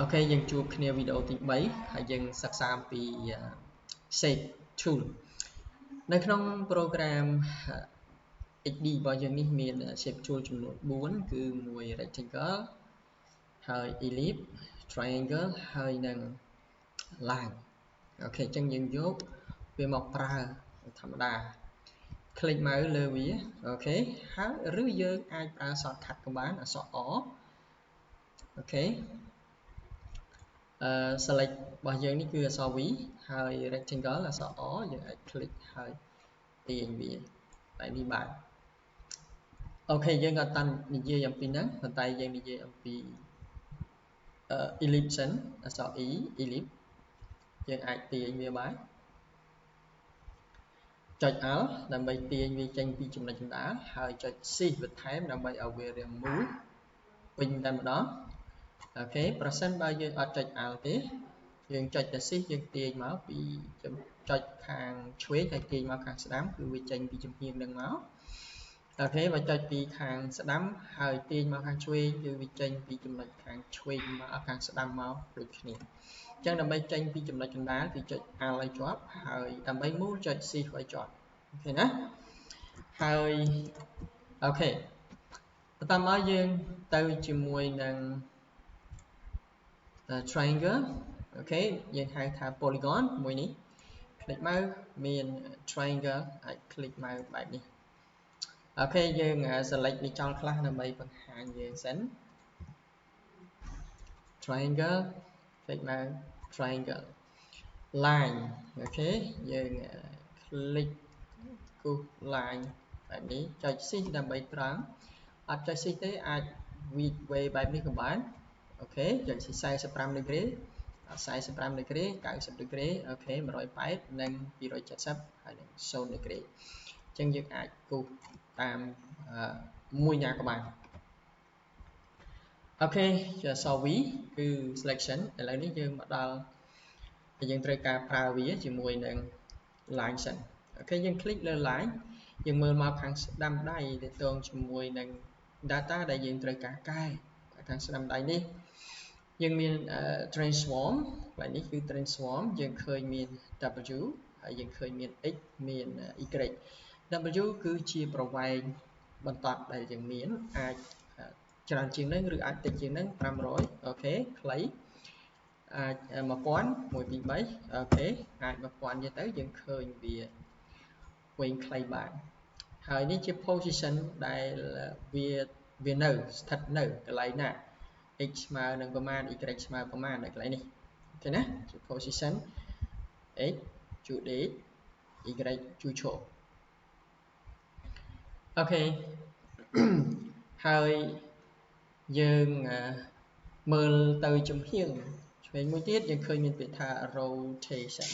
Ok, dân chuột kia video tí 3 ហើយយើងសិក្សាអំពី shape tool នៅក្នុង program XD របស់យើងនេះមាន shape tool ចំនួន 4 គឺមួយ rectangle ហើយ ellipse triangle ហើយនិង line អូខេអញ្ចឹងយើងយកវាមកប្រើធម្មតា click មកលើវាអូខេហើយឬយើងអាចប្រើ shortcut ក៏បានអក្សរ O អូខេselect របស់យើងនេះគឺអក្សរ V ហើយ rectangle អក្សរ O យើងអាច click ហើយទាញវាតែនេះបានអូខេយើងអត់តាន់និយាយអំពីហ្នឹងប៉ុន្តែយើងនិយាយអំពី ellipse អក្សរ E ellipse យើងអាចទាញវាបានចុច Alt ដើម្បីទាញវាចេញពីចំណុចកណ្ដាលហើយចុច Shift បន្ថែមដើម្បីឲ្យវារាងមូលវិញតែម្ដងអូខេប្រសិនបើយើងអត់ចុច Alt ទេយើងចុចតែ Shift យើងទាញមកពីចុចខាងឆ្វេងហើយទាញមកខាងស្ដាំគឺវាចេញពីជំហាននឹងមកអូខេបើចុចពីខាងស្ដាំហើយទាញមកខាងឆ្វេងគឺវាចេញពីចំណុចខាងឆ្វេងមកខាងស្ដាំមកដូចគ្នាអញ្ចឹងដើម្បីចេញពីចំណុចកណ្ដាលគឺចុច Alt ឲ្យជាប់ហើយដើម្បីមូលចុច Shift ឲ្យជាប់អូខេណាហើយអូខេបន្តមកយើងទៅជាមួយនឹង triangle អូខេយើងហៅថា polygon មួយនេះ click មកមាន triangle អាច click មកបែបនេះអូខេយើង select វាចោលខ្លះដើម្បីបង្ហាញយើងសិន triangle click មក triangle line អូខេយើង click គូស line បែបនេះចុច shift ដើម្បីត្រង់អត់ចុច shift ទេអាច way បែបនេះក៏បានអូខេចុច 45 degree 45 degree 90 degree អូខេ180និង270ហើយនឹង0 degree អញ្ចឹងយើងអាចគូសតាមមួយណាក៏បានអូខេជាអក្សរ V គឺ selection ឥឡូវនេះយើងមកដល់យើងត្រូវការប្រើវាជាមួយនឹង line សិនអូខេយើង click លើ line យើងមើលមកខាងស្ដាំដៃទាក់ទងជាមួយនឹង data ដែលយើងត្រូវការកែខាងស្ដាំដៃនេះយើងមាន transform កន្លែងនេះគឺ transform យើងឃើញមាន W ហើយយើងឃើញមាន X មាន Y W គឺជាប្រវែងបន្តដែលយើងមានអាចច្រើនជាងនឹងឬអាចតិចជាងនឹង500អូខេខ្លីអាច1000 1 2 3អូខេអាច1000ទៀតទៅយើងឃើញវាវែងខ្លីបានហើយនេះជា position ដែលវានៅស្ថិតនៅកន្លែងណា x ស្មើនឹងប្រមាណ y ស្មើប្រមាណនៅកន្លែងនេះអូខេណាជា position x ជួ x y ជួឈរអូខេហើយយើងមើលទៅចំហៀងឆ្វេងមួយទៀតយើងឃើញមានពាក្យថា rotation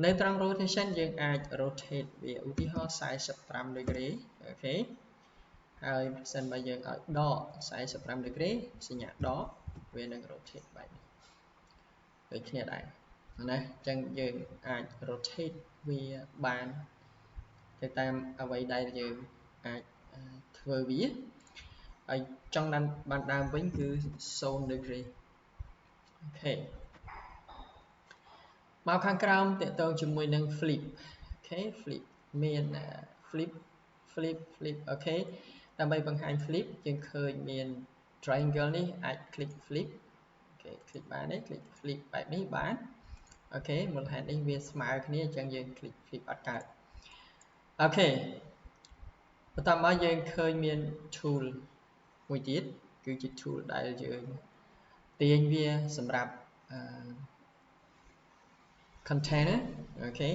នៅត្រង់ rotation យើងអាច rotate វាឧទាហរណ៍45 degree អូខេហើយប្រសិនបើយើងឲ្យដក45 degree សញ្ញាដកវានឹង rotate បែបនេះដូចគ្នាដែរណាអញ្ចឹងយើងអាច rotate វាបានទៅតាមអ្វីដែលយើងអាចធ្វើវាហើយចង់បានដើមវិញគឺ0 degree អូខេមកខាងក្រោមតកតងជាមួយនឹង flip អូខេ flip មាន flip អូខេដើម្បីបង្ហាញ flip យើងឃើញមាន triangle នេះអាច click flip អូខេ click បានទេ click flip បែបនេះបានអូខេមូលហេតុនេះវាស្មើគ្នាអញ្ចឹងយើង click flip អត់កើតអូខេបន្តមកយើងឃើញមាន tool មួយទៀតគឺជា tool ដែលយើងទាញវាសម្រាប់container អូខេ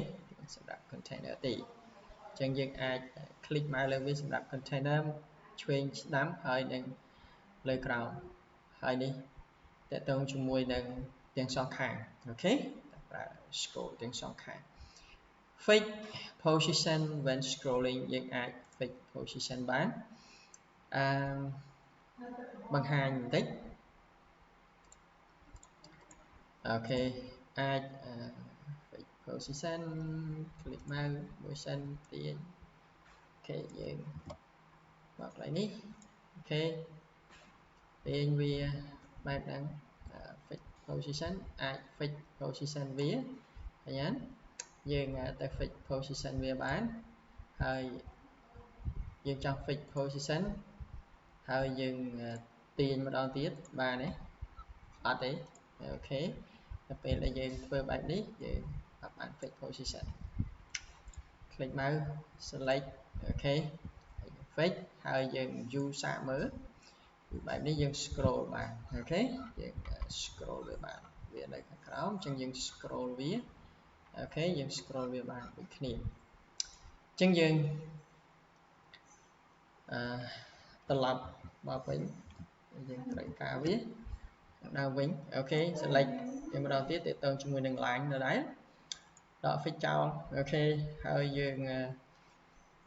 សម្រាប់ container ទេអញ្ចឹងយើងអាច click មកលើវាសម្រាប់ container ឆ្វេងស្ដាំហើយនឹងលើក្រោមហើយនេះតកតងជាមួយនឹងទាំងសងខាងអូខេប្រើ scroll ទាំងសងខាង fix position when scrolling យើងអាច fix position បានបង្ហាញបន្តិចអូខេអាច fix position click មកមួយសិនទាញអូខេយើងមកកន្លែងនេះអូខេទាញវាបែបហ្នឹង position អាច fix position វាឃើញយើងទៅ fix position វាបានហើយយើងចង់ fix position ហើយយើងទាញម្ដងទៀតបានទេអត់ទេអូខេដល់ពេលដែលយើងធ្វើបែបនេះយើងអត់បាន fix position click មក select អូខេ fix ហើយយើង view សាកមើលបែបនេះយើង scroll បានអូខេយើង scroll វាបានវានៅខាងក្រោមអញ្ចឹងយើង scroll វាអូខេយើង scroll វាបានដូចគ្នាអញ្ចឹងយើងត្រឡប់មកវិញយើងត្រូវការវាដល់វិញអូខេ select យើងម្ដងទៀតទាក់ទងជាមួយនឹង line នៅដែរដក fix ចោលអូខេហើយយើង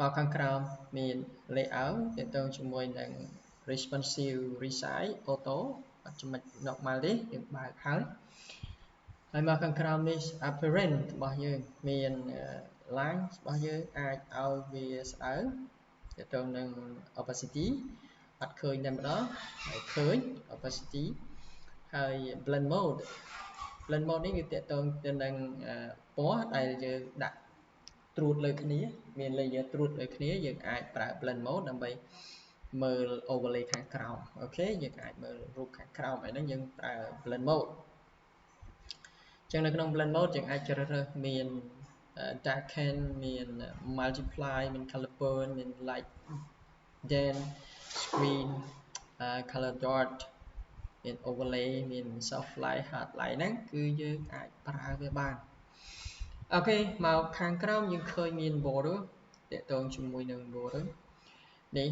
មកខាងក្រោមមាន layout ទាក់ទងជាមួយនឹង responsive resize auto អត់ចំណុច normal ទេយើងបើកហើយមកខាងក្រោមនេះ appearance របស់យើងមាន line របស់យើងអាចឲ្យវាស្ដើងទាក់ទងនឹង opacity អត់ឃើញតែម្ដងហើយឃើញ opacity ហើយ blend mode នេះគឺទាក់ទងទៅនឹងពណ៌ដែលយើងដាក់ត្រួតលើគ្នាមាន layer ត្រួតលើគ្នាយើងអាចប្រើ blend mode ដើម្បីមើល overlay ខាងក្រោមអូខេយើងអាចមើលរូបខាងក្រោមហើយហ្នឹងយើងប្រើ blend mode ចឹងនៅក្នុង blend mode យើងអាចជ្រើសរើសមាន darken មាន multiply មាន color burn មាន light den screen color dot មាន overlay មាន soft light hard light ហ្នឹងគឺយើងអាចប្រើវាបានអូខេមកខាងក្រោមយើងឃើញមាន border ទាក់ទងជាមួយនឹង border នេះ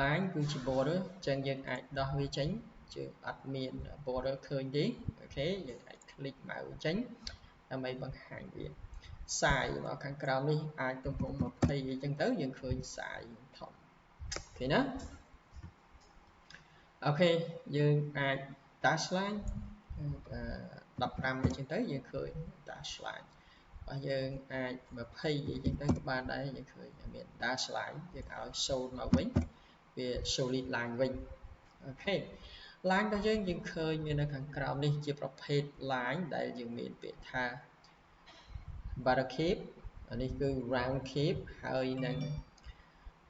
line គឺជា border ចឹងយើងអាចដោះវាចេញជើងអត់មាន border ឃើញទេអូខេយើងអាច click មកចេញដើម្បីបង្ហាញវា size មកខាងក្រោមនេះអាចទំហំ20អីចឹងទៅយើងឃើញ size ធំអូខេណាអូខេយើងអាច dash line 15អីចឹងទៅយើងឃើញ dash line របស់យើងអាច20អីចឹងទៅក៏បានដែរយើងឃើញមាន dash line យើងឲ្យ show មកវិញវា solid line វិញអូខេ line របស់យើងឃើញមាននៅខាងក្រោមនេះជាប្រភេទ line ដែលយើងមានពាក្យថា bar shape អានេះគឺ round shape ហើយនឹង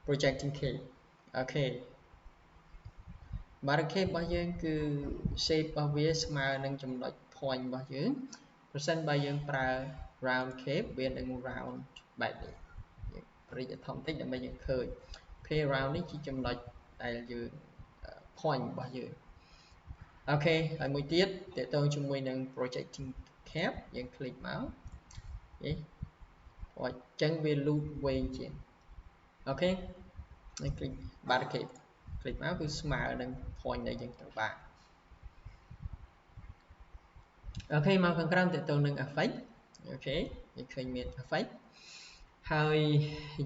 projecting shape អូខេ bar shape របស់យើងគឺ shape របស់វាស្មើនឹងចំណុច point របស់យើងប្រសិនបើយើងប្រើ round shape វានឹង round បែបនេះយើងព្រីកធំតិចដើម្បីយើងឃើញ okay round នេះជាចំណុចដែលយើង point របស់យើងអូខេហើយមួយទៀតតកតងជាមួយនឹង projecting cap យើង click មកនេះអញ្ចឹងវា loop វែងជាងអូខេយើង click bar cap click មកគឺស្មើនឹង point ដែលយើងត្រូវបានអូខេមកខាងក្រោមតកតងនឹង effect អូខេយើងឃើញមាន effect ហើយ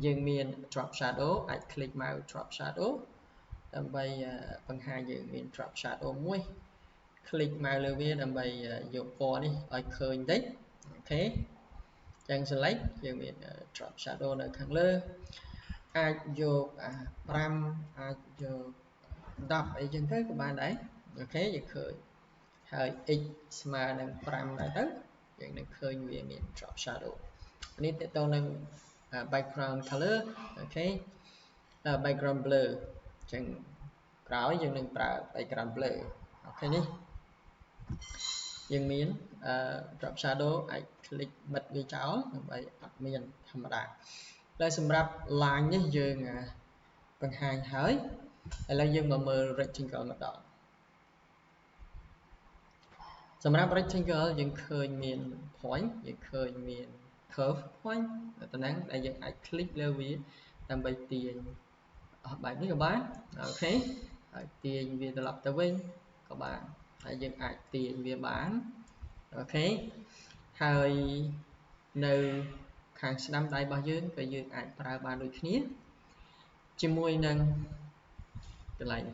យើងមាន drop shadow អាច click មក drop shadow ដើម្បីបង្ហាញយើងមាន drop shadow មួយ click មកលើវាដើម្បីយកពណ៌នេះឲ្យឃើញតិចអូខេចឹង select យើងមាន drop shadow នៅខាងលើអាចយក5អាចយក10អីចឹងទៅក៏បានដែរអូខេយើងឃើញហើយ x ស្មើនឹង5ដែរទៅយើងនឹងឃើញវាមាន drop shadow នេះតទៅនឹង background color អូខេ background blur ចឹងក្រោយយើងនឹងប្រើ background blur អូខេនេះយើងមាន drop shadow អាច click បិទវាចោលដើម្បីអត់មានធម្មតាតែសម្រាប់ line នេះយើងបង្ហាញហើយឥឡូវយើងមកមើល rectangle ម្ដងសម្រាប់ rectangle យើងឃើញមាន point យើងឃើញមាន curve point តំណែងដែលយើងអាច click លើវាដើម្បីទាញអស់បែបនេះក៏បានអូខេហើយទាញវាត្រឡប់ទៅវិញក៏បានហើយយើងអាចទាញវាបានអូខេហើយនៅខាងស្ដាំដៃរបស់យើងក៏យើងអាចប្រើបានដូចគ្នាជាមួយនឹងកន្លែង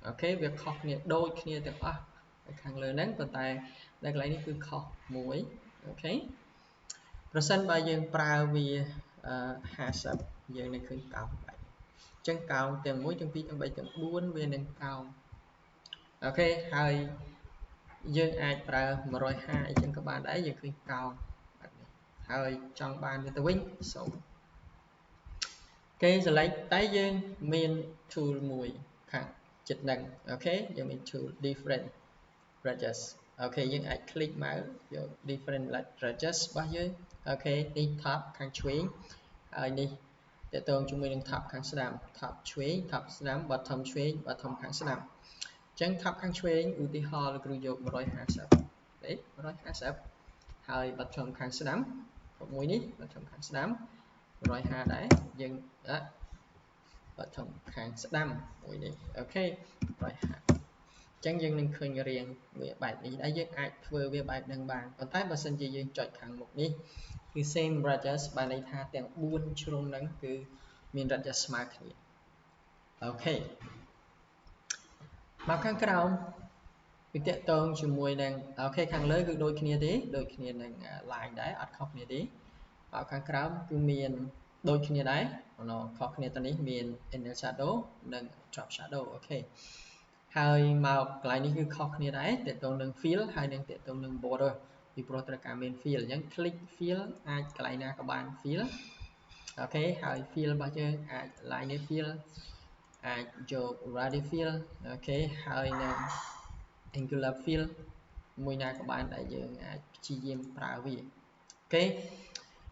អូខេវាខុសគ្នាដូចគ្នាទាំងអស់ខាងលើហ្នឹងប៉ុន្តែនៅកន្លែងនេះគឺខុសមួយអូខេប្រសិនបើយើងប្រើវា50យើងនឹងឃើញកោងបែបអញ្ចឹងកោងទាំង1ទាំង2ទាំង3ទាំង4វានឹងកោងអូខេហើយ dương aiប្រើ 120 អញ្ចឹងក៏បានដែរយើងឃើញកោងបាទនេះហើយចង់បានវាទៅវិញសូមគេselect តែយើងមាន tool មួយខាងចិត្តនឹងអូខេយើងមាន tool different registers អូខេយើងអាច click មកយក different registers របស់យើងអូខេនេះ top ខាងឆ្វេងហើយនេះតើតើជាមួយនឹង top ខាងស្ដាំ top ឆ្វេង top ស្ដាំ bottom ឆ្វេង bottom ខាងស្ដាំអញ្ចឹង top ខាងឆ្វេងឧទាហរណ៍លោកគ្រូយក150ទេ150ហើយ bottom ខាងស្ដាំមួយនេះ bottom ខាងស្ដាំ150ដែរយើង bottom ខាងស្ដាំមួយនេះអូខេ150ចឹងយើងនឹងឃើញរាងវាបែបនេះដែរយើងអាចធ្វើវាបែបហ្នឹងបានប៉ុន្តែបើសិនជាយើងចុចខាងមុខនេះគឺ same radius បានន័យថាទាំង4ជ្រុងហ្នឹងគឺមាន radius ស្មើគ្នាអូខេមកខាងក្រោមវាតកតងជាមួយនឹងអូខេខាងលើគឺដូចគ្នាទេដូចគ្នានឹង line ដែរអត់ខុសគ្នាទេមកខាងក្រោមគឺមានដូចគ្នាដែរខុសគ្នាទៅនេះមាន inner shadow និង drop shadow អូខេហើយមកកន្លែងនេះគឺខុសគ្នាដែរតកតងនឹង fill ហើយនឹងតកតងនឹង border ពីព្រោះត្រូវការមាន fill អញ្ចឹង click fill អាចកន្លែងណាក៏បាន fill អូខេហើយ fill របស់យើងអាច line fill អាចយក radial fill អូខេហើយនឹង angular fill មួយណាក៏បានដែលយើងអាចព្យាយាមប្រើវាអូខេ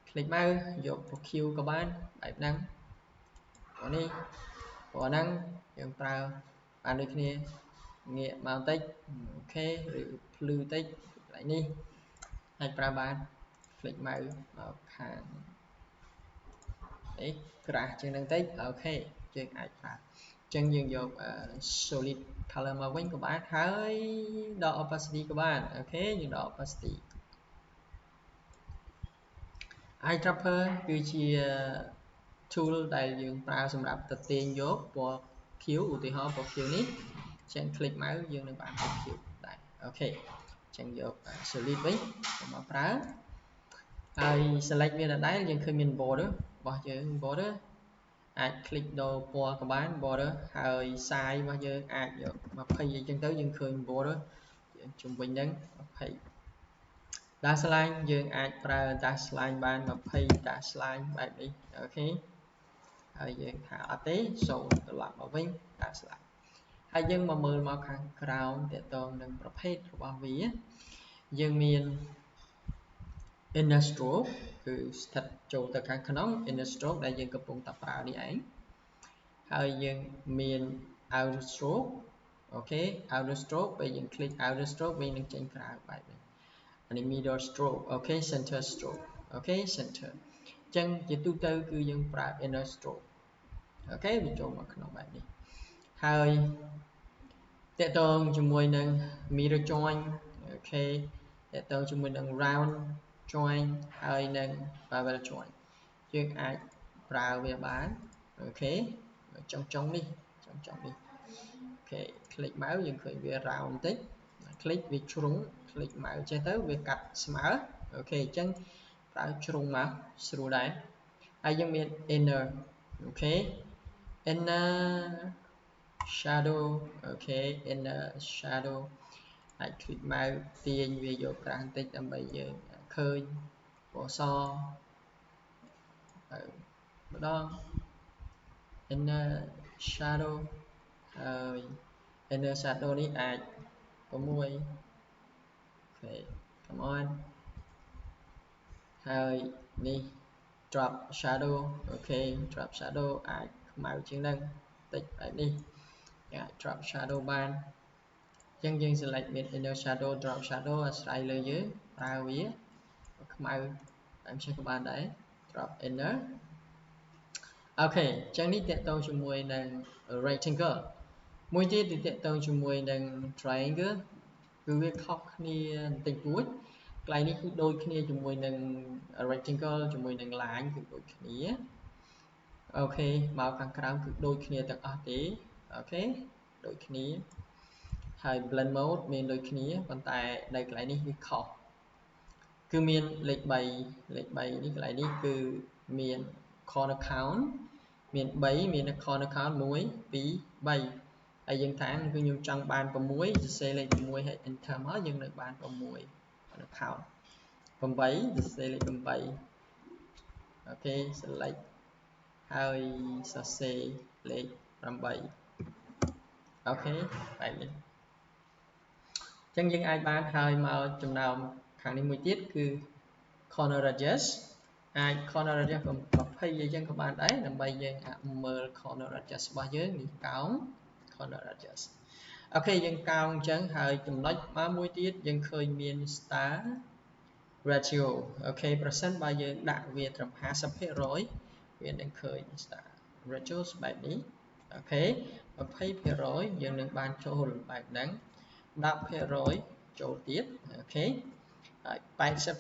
click មកយក Q ក៏បានបែបហ្នឹងនេះព្រោះហ្នឹងយើងប្រើបានដូចគ្នាងាកមកបន្តិចអូខេឬភ្លឺតិចកន្លែងនេះអាចប្រើបាន click មកខាងនេះ crash ជាងហ្នឹងតិចអូខេយើងអាចប្រើអញ្ចឹងយើងយក solid color មកវិញក៏បានហើយដល់ opacity ក៏បានអូខេយើងដល់ opacity eyedropper គឺជា tool ដែលយើងប្រើសម្រាប់ទៅទាញយកពណ៌ខៀវឧទាហរណ៍ពណ៌ខៀវនេះចឹង click មកយើងនឹងបានពណ៌ខៀវដែរអូខេចឹងយក solid វិញមកប្រើហើយ select វាដដែលយើងឃើញមាន border របស់យើង border អាច click ដល់ពណ៌ក៏បាន border ហើយ size របស់យើងអាចយក20អីចឹងទៅយើងឃើញ border ជុំវិញហ្នឹង20dash line យើងអាចប្រើ dash line បាន20 dash line បែបនេះអូខេហើយយើងថាអត់ទេសូមត្រឡប់មកវិញ dash line ហើយយើងមកមើលមកខាងក្រោមតកតងនឹងប្រភេទរបស់វាយើងមាន inner stroke គឺស្ថិតចូលទៅខាងក្នុង inner stroke ដែលយើងកំពុងតែប្រើនេះឯងហើយយើងមាន outer stroke អូខេ outer stroke ពេលយើង click outer stroke វានឹងចេញក្រៅបែបនេះអានេះ middle stroke អូខេ center stroke អូខេ center អញ្ចឹងជាទូទៅគឺយើងប្រើ inner stroke អូខេវាចូលមកក្នុងបែបនេះហើយតកតងជាមួយនឹង mirror join អូខេតកតងជាមួយនឹង round join ហើយនឹង bevel join យើងអាចប្រើវាបានអូខេចុងនេះអូខេ click មកយើងឃើញវា round បន្តិច click វាជ្រុង click មកចេះទៅវាកាត់ស្មើអូខេអញ្ចឹងប្រើជ្រុងមកស្រួលដែរហើយយើងមាន inner អូខេ inner shadow អូខេ inner shadow អាច click មកទាញវាយកក្រាស់បន្តិចដើម្បីយើងឃើញពណ៌សម្ដង inner shadow ហើយ inner shadow នេះអាច6អូខេ come on ហើយនេះ drop shadow អូខេ drop shadow អាចខ្មៅជាងហ្នឹងតិចបែបនេះអាច drop shadow បានអញ្ចឹងយើង select មាន inner shadow drop shadow អាស្រ័យលើយើងប្រើវាខ្មៅតែមិនចេះក៏បានដែរ drop inner អូខេអញ្ចឹងនេះតកតងជាមួយនឹង rectangle មួយទៀតគឺតកតងជាមួយនឹង triangle គឺវាខុសគ្នាបន្តិចតួចកន្លែងនេះគឺដូចគ្នាជាមួយនឹង rectangle ជាមួយនឹង line គឺដូចគ្នាអូខេមកខាងក្រោមគឺដូចគ្នាទាំងអស់ទេអូខេដូចគ្នាហើយ blend mode មានដូចគ្នាប៉ុន្តែនៅកន្លែងនេះវាខុសគឺមានលេខ3នេះកន្លែងនេះគឺមាន corner count មាន3មាន corner count 1 2 3 ហើយយើងថាគឺខ្ញុំចង់បាន6សរសេរលេខ6ហើយ enter មកយើងនៅបាន6នៅ count 8សរសេរលេខ8អូខេ select ហើយសរសេរលេខ8អូខេបែបនេះអញ្ចឹងយើងអាចបានហើយមកចំណោមខាងនេះមួយទៀតគឺ corner radius អាច corner radius 20អីចឹងក៏បានដែរដើម្បីយើងអាចមើល corner radius របស់យើងនេះកោង corner radius អូខេយើងកោងអញ្ចឹងហើយចំណុចមកមួយទៀតយើងឃើញមាន star ratio អូខេប្រសិនបើយើងដាក់វាត្រឹម 50% វានឹងឃើញ star ratio បែបនេះអូខេ 20% យើងនឹងបានចូលបែបហ្នឹង 10% ចូលទៀតអូខេហើយ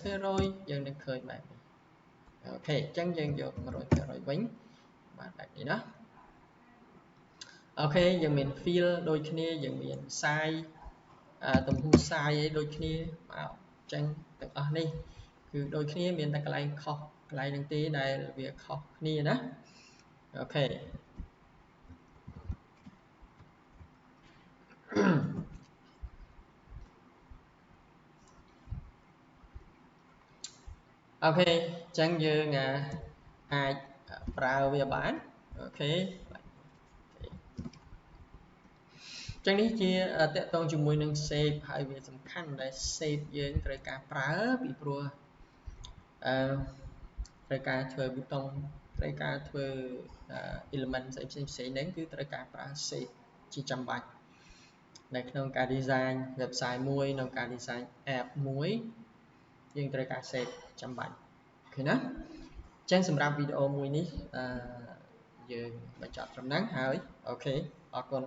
80% យើងនឹងឃើញបែបនេះអូខេអញ្ចឹងយើងយក 100% វិញបានបែបនេះណាអូខេយើងមាន fill ដូចគ្នាយើងមាន size ទំហំ size អីដូចគ្នាមកអញ្ចឹងទាំងអស់នេះគឺដូចគ្នាមានតែកន្លែងខុសកន្លែងហ្នឹងទេដែលវាខុសគ្នាណាអូខេអូខេអញ្ចឹងយើងអាចប្រើវាបានអូខេចឹងនេះជាតកតងជាមួយនឹង save ហើយវាសំខាន់ដែល save យើងត្រូវការប្រើពីព្រោះត្រូវការធ្វើប៊ូតុងត្រូវការធ្វើ element ផ្សេងហ្នឹងគឺត្រូវការប្រើ save ជាចាំបាច់នៅក្នុងការ design website មួយនៅការ design app មួយយើងត្រូវការ save ចាំបាច់អូខេណាអញ្ចឹងសម្រាប់វីដេអូមួយនេះយើងបញ្ចប់ត្រឹមហ្នឹងហើយអូខេអរគុណ